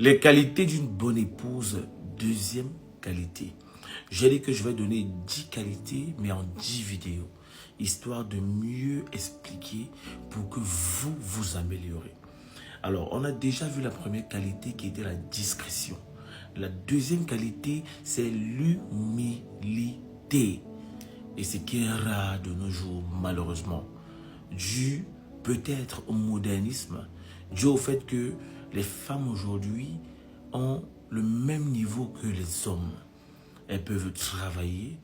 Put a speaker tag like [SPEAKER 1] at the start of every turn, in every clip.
[SPEAKER 1] Les qualités d'une bonne épouse, deuxième qualité. J'ai dit que je vais donner 10 qualités, mais en 10 vidéos, histoire de mieux expliquer pour que vous vous améliorez. Alors, on a déjà vu la première qualité qui était la discrétion. La deuxième qualité, c'est l'humilité. Et ce qui est rare de nos jours, malheureusement, dû peut-être au modernisme, dû au fait que les femmes aujourd'hui ont le même niveau que les hommes. Elles peuvent travailler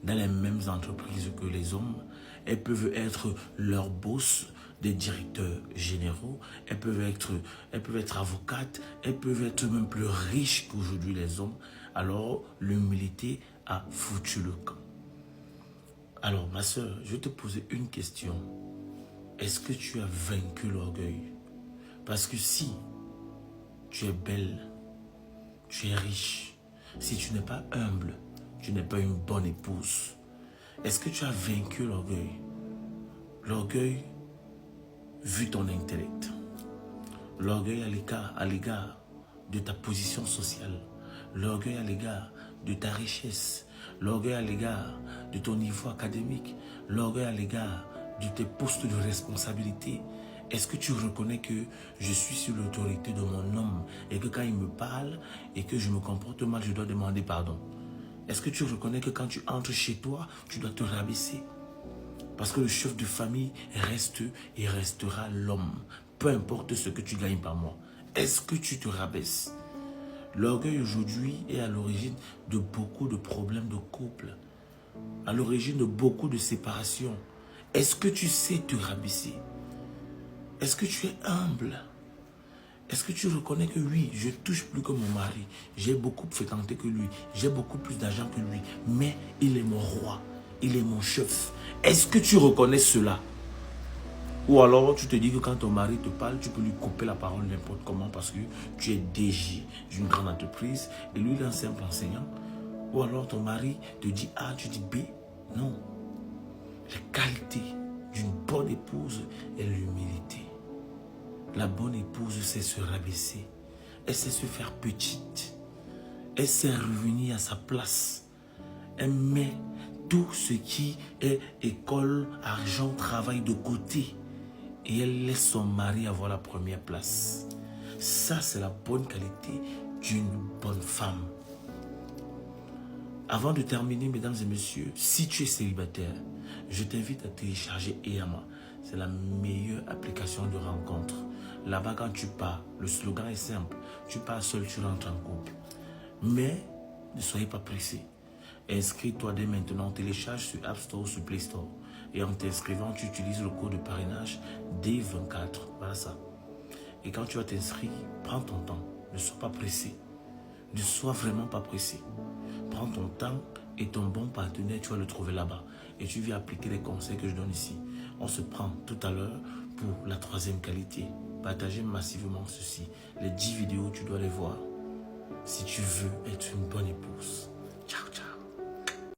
[SPEAKER 1] dans les mêmes entreprises que les hommes. Elles peuvent être leurs boss, des directeurs généraux. Elles peuvent être avocates. Elles peuvent être même plus riches qu'aujourd'hui les hommes. Alors, l'humilité a foutu le camp. Alors, ma soeur, je vais te poser une question. Est-ce que tu as vaincu l'orgueil? Parce que si tu es belle, tu es riche, si tu n'es pas humble, tu n'es pas une bonne épouse. Est-ce que tu as vaincu l'orgueil? L'orgueil, vu ton intellect. L'orgueil à l'égard de ta position sociale. L'orgueil à l'égard de ta richesse. L'orgueil à l'égard de ton niveau académique. L'orgueil à l'égard de tes postes de responsabilité. Est-ce que tu reconnais que je suis sous l'autorité de mon homme et que quand il me parle et que je me comporte mal, je dois demander pardon? Est-ce que tu reconnais que quand tu entres chez toi, tu dois te rabaisser? Parce que le chef de famille reste et restera l'homme, peu importe ce que tu gagnes par mois. Est-ce que tu te rabaisses? L'orgueil aujourd'hui est à l'origine de beaucoup de problèmes de couple, à l'origine de beaucoup de séparations. Est-ce que tu sais te rabaisser? Est-ce que tu es humble? Est-ce que tu reconnais que oui, je touche plus que mon mari, j'ai beaucoup fréquenté que lui, j'ai beaucoup plus d'argent que lui, mais il est mon roi, il est mon chef. Est-ce que tu reconnais cela? Ou alors tu te dis que quand ton mari te parle, tu peux lui couper la parole n'importe comment parce que tu es DG d'une grande entreprise et lui il est un simple enseignant. Ou alors ton mari te dit A, tu dis B. Non. Les qualités d'une bonne épouse est l'humilité. La bonne épouse sait se rabaisser. Elle sait se faire petite. Elle sait revenir à sa place. Elle met tout ce qui est école, argent, travail de côté. Et elle laisse son mari avoir la première place. Ça, c'est la bonne qualité d'une bonne femme. Avant de terminer, mesdames et messieurs, si tu es célibataire, je t'invite à télécharger Eyama. C'est la meilleure application de rencontre. Là-bas, quand tu pars, le slogan est simple. Tu pars seul, tu rentres en couple. Mais ne soyez pas pressés. Inscris-toi dès maintenant, télécharge sur App Store ou sur Play Store. Et en t'inscrivant, tu utilises le code de parrainage D24. Voilà ça. Et quand tu vas t'inscrire, prends ton temps. Ne sois pas pressé. Ne sois vraiment pas pressé. Prends ton temps et ton bon partenaire, tu vas le trouver là-bas. Et tu viens appliquer les conseils que je donne ici. On se prend tout à l'heure pour la troisième qualité. Partagez massivement ceci. Les 10 vidéos, tu dois les voir. Si tu veux être une bonne épouse. Ciao, ciao.